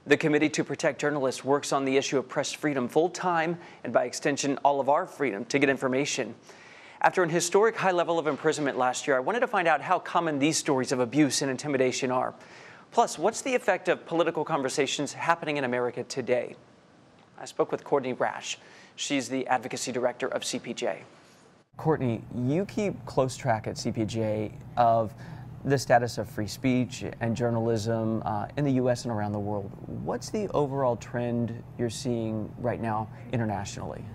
The Committee to Protect Journalists works on the issue of press freedom full-time and, by extension, all of our freedom to get information. After an historic high level of imprisonment last year, I wanted to find out how common these stories of abuse and intimidation are. Plus, what's the effect of political conversations happening in America today? I spoke with Courtney Radsch. She's the Advocacy Director of CPJ. Courtney, you keep close track at CPJ of the status of free speech and journalism in the U.S. and around the world. What's the overall trend you're seeing right now internationally?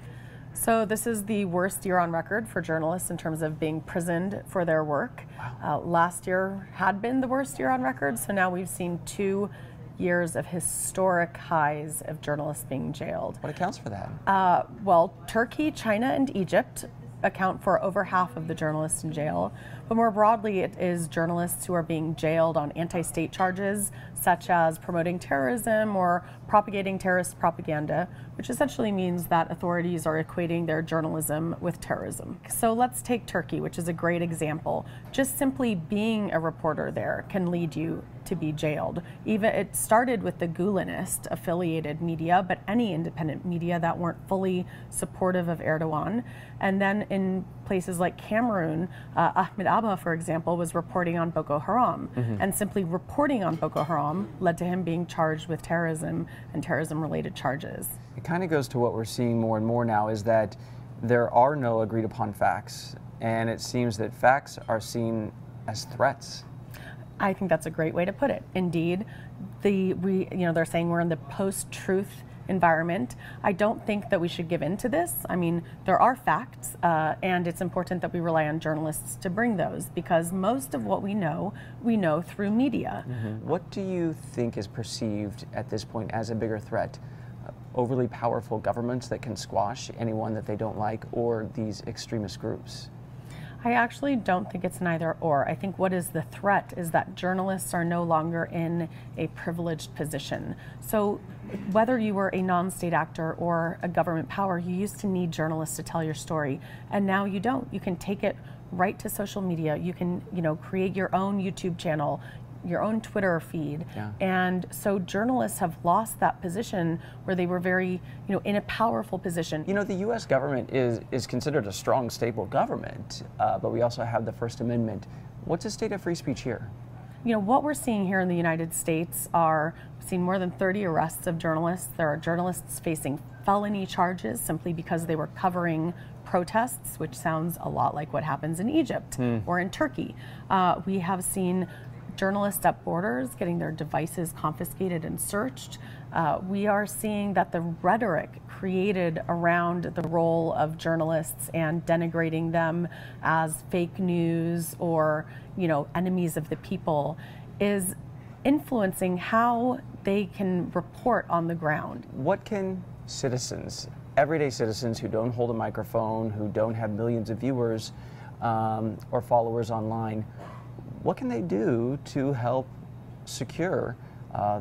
So this is the worst year on record for journalists in terms of being prisoned for their work. Wow. Last year had been the worst year on record, so now we've seen 2 years of historic highs of journalists being jailed. What accounts for that? Well, Turkey, China, and Egypt account for over half of the journalists in jail. But more broadly, it is journalists who are being jailed on anti-state charges, such as promoting terrorism or propagating terrorist propaganda, which essentially means that authorities are equating their journalism with terrorism. So let's take Turkey, which is a great example. Just simply being a reporter there can lead you to be jailed. Even it started with the Gulenist affiliated media, but any independent media that weren't fully supportive of Erdogan. And then in places like Cameroon, Ahmed Abba, for example, was reporting on Boko Haram. And simply reporting on Boko Haram led to him being charged with terrorism and terrorism-related charges. It kind of goes to what we're seeing more and more now, is that there are no agreed upon facts, and it seems that facts are seen as threats. I think that's a great way to put it. Indeed, they're saying we're in the post-truth environment. I don't think that we should give in to this. I mean, there are facts, and it's important that we rely on journalists to bring those, because most of what we know through media. What do you think is perceived at this point as a bigger threat? Overly powerful governments that can squash anyone that they don't like, or these extremist groups? I actually don't think it's neither or. I think what is the threat is that journalists are no longer in a privileged position. So whether you were a non-state actor or a government power, you used to need journalists to tell your story, and now you don't. You can take it right to social media. You can, create your own YouTube channel, your own Twitter feed. And so journalists have lost that position where they were very, in a powerful position. The U.S. government is considered a strong, stable government, but we also have the First Amendment. What's the state of free speech here? What we're seeing here in the United States we've seen more than 30 arrests of journalists. There are journalists facing felony charges simply because they were covering protests, which sounds a lot like what happens in Egypt or in Turkey. We have seen journalists at borders getting their devices confiscated and searched. We are seeing that the rhetoric created around the role of journalists and denigrating them as fake news or, enemies of the people is influencing how they can report on the ground. What can citizens, everyday citizens who don't hold a microphone, who don't have millions of viewers or followers online, what can they do to help secure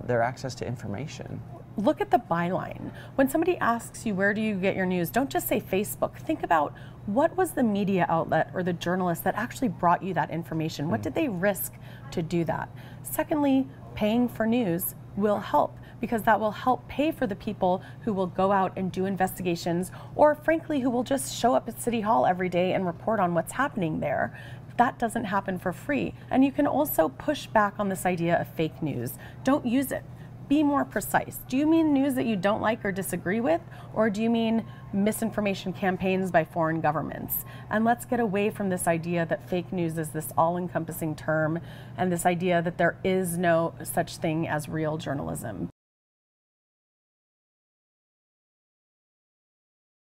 their access to information? Look at the byline. When somebody asks you, where do you get your news? Don't just say Facebook. Think about what was the media outlet or the journalist that actually brought you that information? What did they risk to do that? Secondly, paying for news will help, because that will help pay for the people who will go out and do investigations, or frankly, who will just show up at City Hall every day and report on what's happening there. That doesn't happen for free. And you can also push back on this idea of fake news. Don't use it. Be more precise. Do you mean news that you don't like or disagree with? Or do you mean misinformation campaigns by foreign governments? And let's get away from this idea that fake news is this all-encompassing term, and this idea that there is no such thing as real journalism.